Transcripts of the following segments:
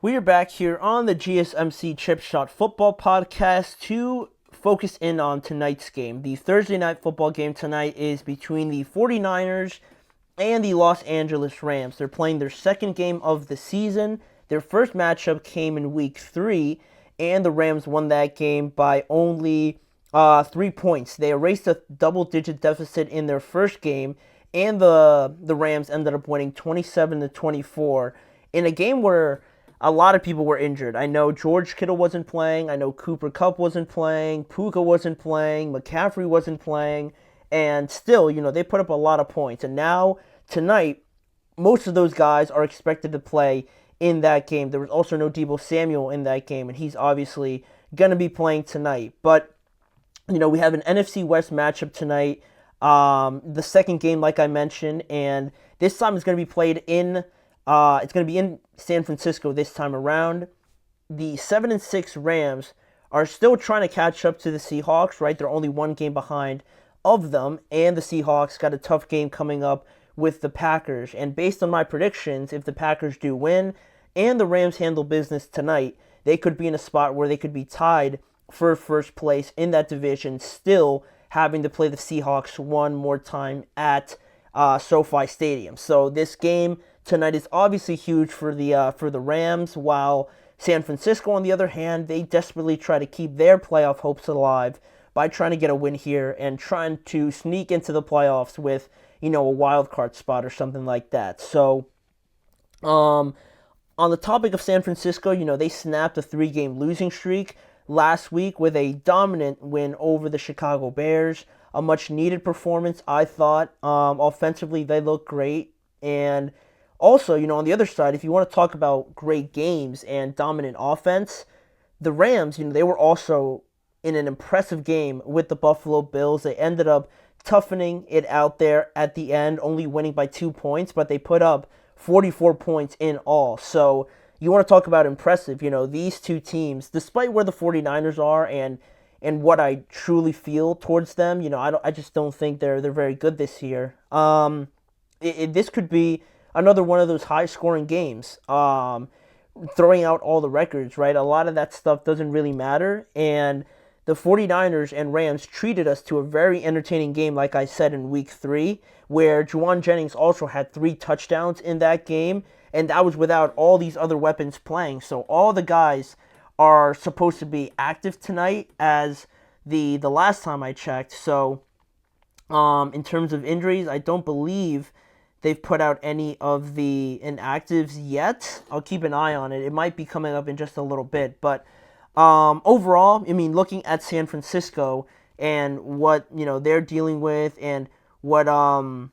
We are back here on the GSMC Chip Shot Football Podcast to focus in on tonight's game. The Thursday night football game tonight is between the 49ers and the Los Angeles Rams. They're playing their second game of the season. Their first matchup came in week 3, and the Rams won that game by only 3 points. They erased a double-digit deficit in their first game, and the Rams ended up winning 27-24 in a game where a lot of people were injured. I know George Kittle wasn't playing. I know Cooper Kupp wasn't playing. Puka wasn't playing. McCaffrey wasn't playing. And still, they put up a lot of points. And now, tonight, most of those guys are expected to play in that game. There was also no Deebo Samuel in that game, and he's obviously going to be playing tonight. But, we have an NFC West matchup tonight. The second game, like I mentioned, and this time is going to be played in it's going to be in San Francisco this time around. The 7-6 Rams are still trying to catch up to the Seahawks, right? They're only one game behind of them, and the Seahawks got a tough game coming up with the Packers. And based on my predictions, if the Packers do win and the Rams handle business tonight, they could be in a spot where they could be tied for first place in that division, still having to play the Seahawks one more time at SoFi Stadium. So this game tonight is obviously huge for the Rams, while San Francisco, on the other hand, they desperately try to keep their playoff hopes alive by trying to get a win here and trying to sneak into the playoffs with, a wild card spot or something like that. So, on the topic of San Francisco, they snapped a 3-game losing streak last week with a dominant win over the Chicago Bears. A much needed performance, I thought. Offensively, they look great. And also, on the other side, if you want to talk about great games and dominant offense, the Rams, they were also in an impressive game with the Buffalo Bills. They ended up toughening it out there at the end, only winning by 2 points, but they put up 44 points in all. So you want to talk about impressive, these two teams, despite where the 49ers are and what I truly feel towards them, I just don't think they're very good this year. This could be another one of those high-scoring games, throwing out all the records, right? A lot of that stuff doesn't really matter, and the 49ers and Rams treated us to a very entertaining game, like I said, in Week 3, where Juwan Jennings also had 3 touchdowns in that game, and that was without all these other weapons playing. So all the guys are supposed to be active tonight as the last time I checked. So in terms of injuries, I don't believe they've put out any of the inactives yet. I'll keep an eye on it. It might be coming up in just a little bit. But overall, looking at San Francisco and what, they're dealing with and what, or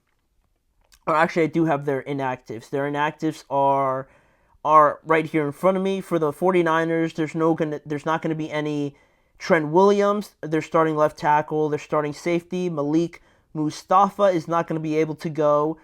actually I do have their inactives. Their inactives are right here in front of me. For the 49ers, there's not going to be any Trent Williams. They're starting left tackle. They're starting safety. Malik Mustafa is not going to be able to go.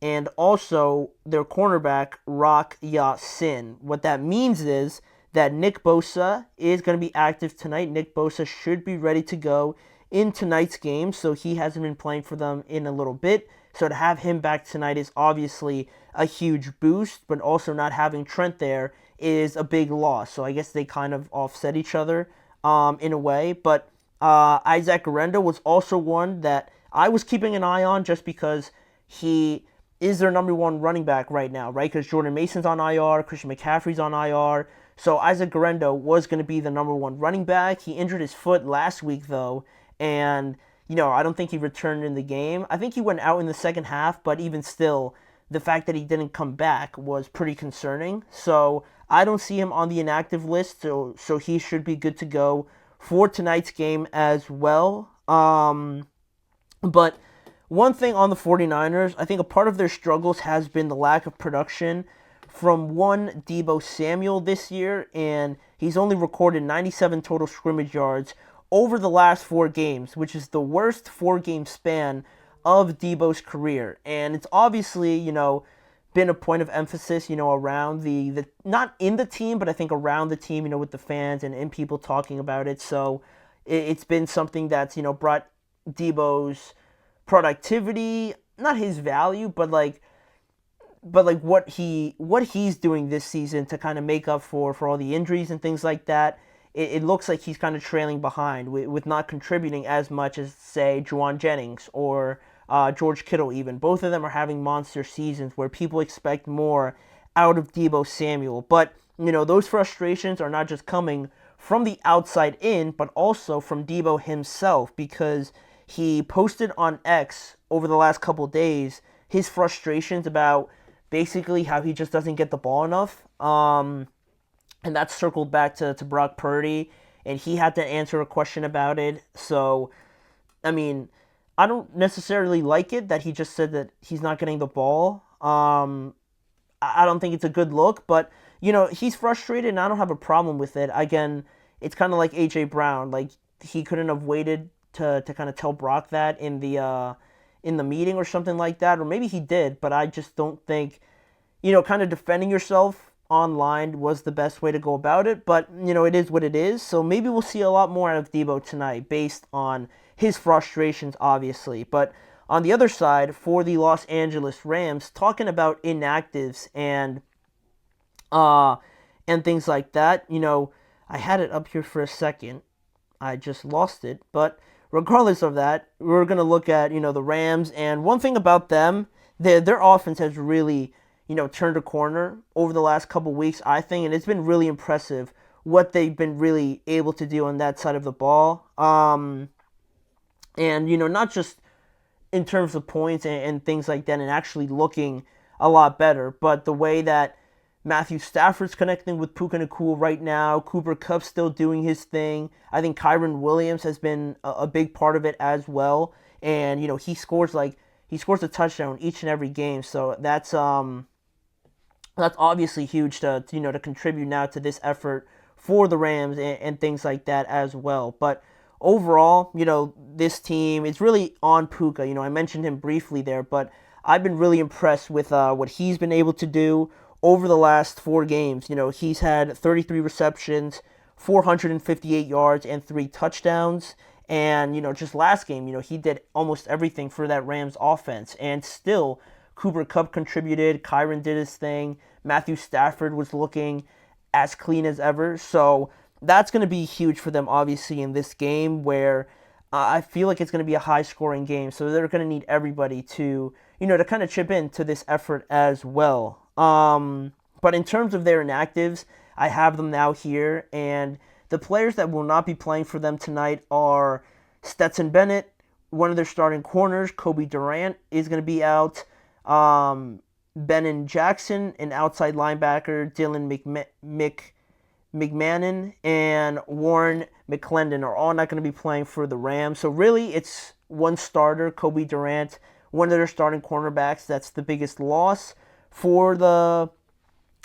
And also their cornerback, Rock Ya-Sin. What that means is that Nick Bosa is going to be active tonight. Nick Bosa should be ready to go in tonight's game, so he hasn't been playing for them in a little bit. So to have him back tonight is obviously a huge boost, but also not having Trent there is a big loss. So I guess they kind of offset each other in a way. But Isaac Guerendo was also one that I was keeping an eye on just because he is their number one running back right now, right? Because Jordan Mason's on IR, Christian McCaffrey's on IR. So Isaac Guerendo was going to be the number one running back. He injured his foot last week, though, and, I don't think he returned in the game. I think he went out in the second half, but even still, the fact that he didn't come back was pretty concerning. So I don't see him on the inactive list, so he should be good to go for tonight's game as well. But one thing on the 49ers, I think a part of their struggles has been the lack of production from one Deebo Samuel this year, and he's only recorded 97 total scrimmage yards over the last 4 games, which is the worst 4-game span of Deebo's career. And it's obviously, been a point of emphasis, around the not in the team, but I think around the team, with the fans and people talking about it. So it's been something that's, brought Deebo's productivity, not his value, but like but like what he's doing this season to kind of make up for all the injuries and things like that, it looks like he's kind of trailing behind with not contributing as much as say Juwan Jennings or George Kittle. Even both of them are having monster seasons where people expect more out of Deebo Samuel. But those frustrations are not just coming from the outside in, but also from Deebo himself, because he posted on X over the last couple of days his frustrations about basically how he just doesn't get the ball enough. And that circled back to Brock Purdy, and he had to answer a question about it. So, I mean, I don't necessarily like it that he just said that he's not getting the ball. I don't think it's a good look, but he's frustrated, and I don't have a problem with it. Again, it's kind of like AJ Brown. Like, he couldn't have waited to kind of tell Brock that in the meeting or something like that, or maybe he did, but I just don't think kind of defending yourself online was the best way to go about it. But it is what it is. So maybe we'll see a lot more out of Deebo tonight based on his frustrations, obviously. But on the other side, for the Los Angeles Rams, talking about inactives and things like that, I had it up here for a second. I just lost it. But regardless of that, we're going to look at, the Rams. And one thing about them, their offense has really, turned a corner over the last couple weeks, I think. And it's been really impressive what they've been really able to do on that side of the ball. And, not just in terms of points and things like that and actually looking a lot better, but the way that Matthew Stafford's connecting with Puka Nacua right now. Cooper Kupp's still doing his thing. I think Kyren Williams has been a big part of it as well. And, he scores a touchdown each and every game. So that's obviously huge to contribute now to this effort for the Rams and things like that as well. But overall, this team is really on Puka. I mentioned him briefly there, but I've been really impressed with what he's been able to do over the last 4 games. He's had 33 receptions, 458 yards, and 3 touchdowns. And, just last game, he did almost everything for that Rams offense. And still, Cooper Kupp contributed. Kyren did his thing. Matthew Stafford was looking as clean as ever. So that's going to be huge for them, obviously, in this game where I feel like it's going to be a high-scoring game. So they're going to need everybody to, to kind of chip in to this effort as well. But in terms of their inactives, I have them now here. And the players that will not be playing for them tonight are Stetson Bennett, one of their starting corners. Kobe Durant is going to be out. Benin Jackson, an outside linebacker. Dylan McMahon and Warren McClendon are all not going to be playing for the Rams. So really, it's one starter, Kobe Durant, one of their starting cornerbacks. That's the biggest loss for the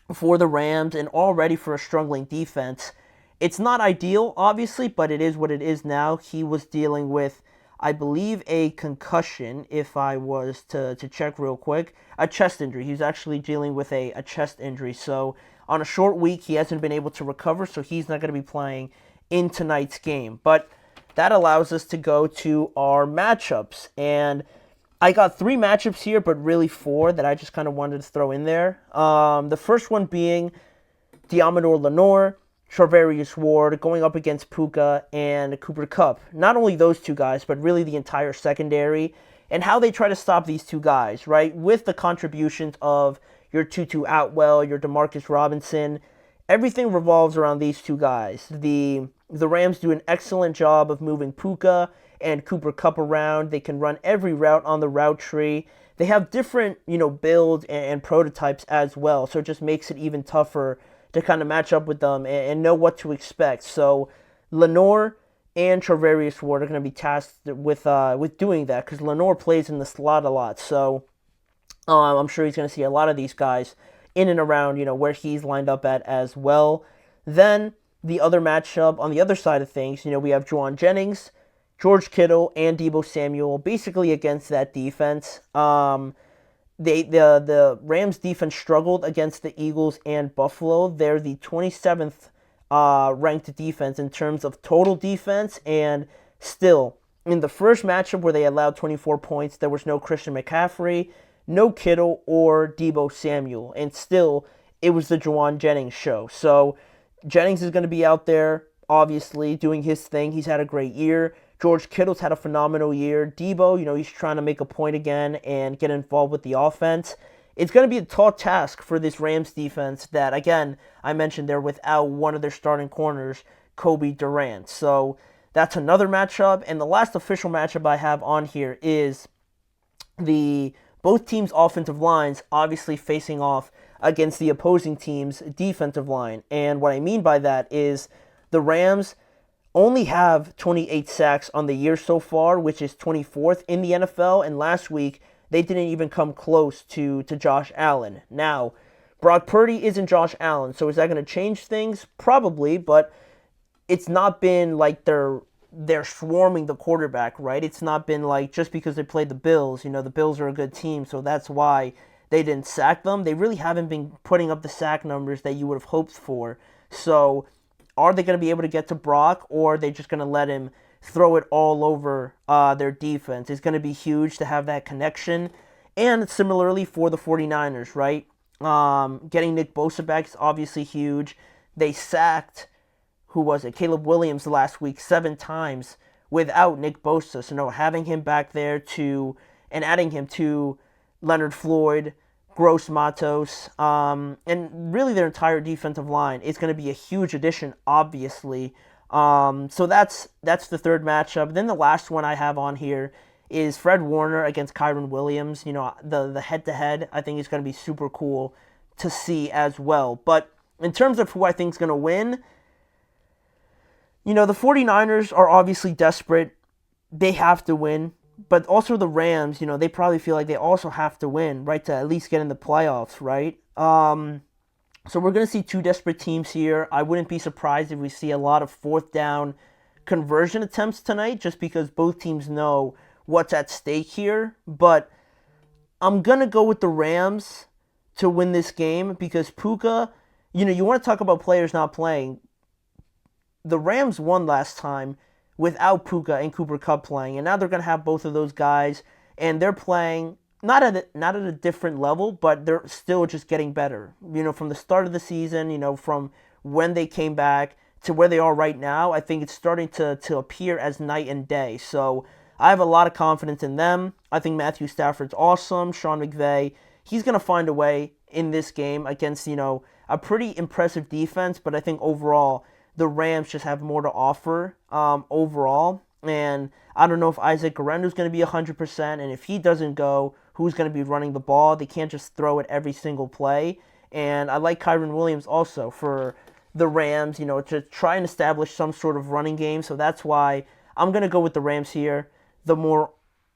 Rams, and already for a struggling defense. It's not ideal, obviously, but it is what it is now. He was dealing with, I believe, a concussion, if I was to check real quick. A chest injury. He's actually dealing with a chest injury. So on a short week, he hasn't been able to recover, so he's not going to be playing in tonight's game. But that allows us to go to our matchups. And I got 3 matchups here, but really 4 that I just kind of wanted to throw in there. The first one being Deommodore Lenoir, Charvarius Ward going up against Puka and Cooper Kupp. Not only those 2 guys, but really the entire secondary, and how they try to stop these 2 guys, right? With the contributions of your Tutu Atwell, your Demarcus Robinson, everything revolves around these 2 guys. The Rams do an excellent job of moving Puka and Cooper Kupp around. They can run every route on the route tree. They have different, builds and prototypes as well, so it just makes it even tougher to kind of match up with them and know what to expect. So Lenoir and Charvarius Ward are going to be tasked with doing that, because Lenoir plays in the slot a lot. So I'm sure he's going to see a lot of these guys in and around, where he's lined up at as well. Then the other matchup on the other side of things, we have Juwan Jennings, George Kittle, and Deebo Samuel basically against that defense. The Rams defense struggled against the Eagles and Buffalo. They're the 27th ranked defense in terms of total defense, and still, in the first matchup where they allowed 24 points, there was no Christian McCaffrey, no Kittle or Deebo Samuel, and still it was the Juwan Jennings show. So Jennings is going to be out there, obviously, doing his thing. He's had a great year. George Kittle's had a phenomenal year. Deebo, he's trying to make a point again and get involved with the offense. It's going to be a tall task for this Rams defense that, again, I mentioned they're without one of their starting corners, Kobe Durant. So that's another matchup. And the last official matchup I have on here is the both teams' offensive lines obviously facing off against the opposing team's defensive line. And what I mean by that is the Rams only have 28 sacks on the year so far, which is 24th in the NFL. And last week, they didn't even come close to Josh Allen. Now, Brock Purdy isn't Josh Allen, so is that going to change things? Probably, but it's not been like they're swarming the quarterback, right? It's not been like just because they played the Bills, the Bills are a good team, so that's why they didn't sack them. They really haven't been putting up the sack numbers that you would have hoped for. So are they going to be able to get to Brock, or are they just going to let him throw it all over their defense? It's going to be huge to have that connection. And similarly for the 49ers, right? Getting Nick Bosa back is obviously huge. They sacked, who was it? Caleb Williams last week 7 times without Nick Bosa. So having him back there and adding him to Leonard Floyd, Gross Matos, and really their entire defensive line is going to be a huge addition, obviously. So that's the third matchup. Then the last one I have on here is Fred Warner against Kyren Williams. The head-to-head, I think is going to be super cool to see as well. But in terms of who I think is going to win, the 49ers are obviously desperate. They have to win. But also the Rams, they probably feel like they also have to win, right, to at least get in the playoffs, right? So we're going to see 2 desperate teams here. I wouldn't be surprised if we see a lot of fourth down conversion attempts tonight, just because both teams know what's at stake here. But I'm going to go with the Rams to win this game because Puka, you want to talk about players not playing. The Rams won last time without Puka and Cooper Kupp playing, and now they're going to have both of those guys, and they're playing not at a different level, but they're still just getting better. From the start of the season, from when they came back to where they are right now, I think it's starting to appear as night and day. So I have a lot of confidence in them. I think Matthew Stafford's awesome. Sean McVay, he's going to find a way in this game against, a pretty impressive defense, but I think overall the Rams just have more to offer overall. And I don't know if Isaac Guerrero is going to be 100%, and if he doesn't go, who's going to be running the ball? They can't just throw it every single play. And I like Kyren Williams also for the Rams, to try and establish some sort of running game. So that's why I'm going to go with the Rams here. The more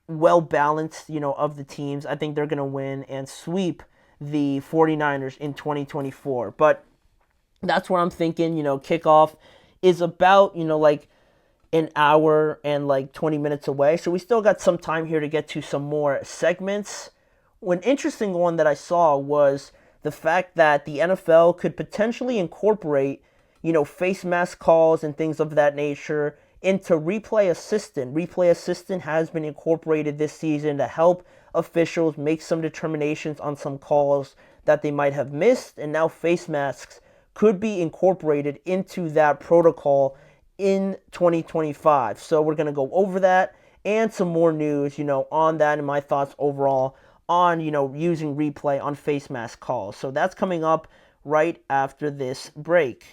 well-balanced, of the teams. I think they're going to win and sweep the 49ers in 2024. But that's what I'm thinking. Kickoff is about, like an hour and like 20 minutes away. So we still got some time here to get to some more segments. One interesting one that I saw was the fact that the NFL could potentially incorporate, face mask calls and things of that nature into Replay Assistant. Replay Assistant has been incorporated this season to help officials make some determinations on some calls that they might have missed, and now face masks could be incorporated into that protocol in 2025. So we're going to go over that and some more news, on that and my thoughts overall on, using replay on face mask calls. So that's coming up right after this break.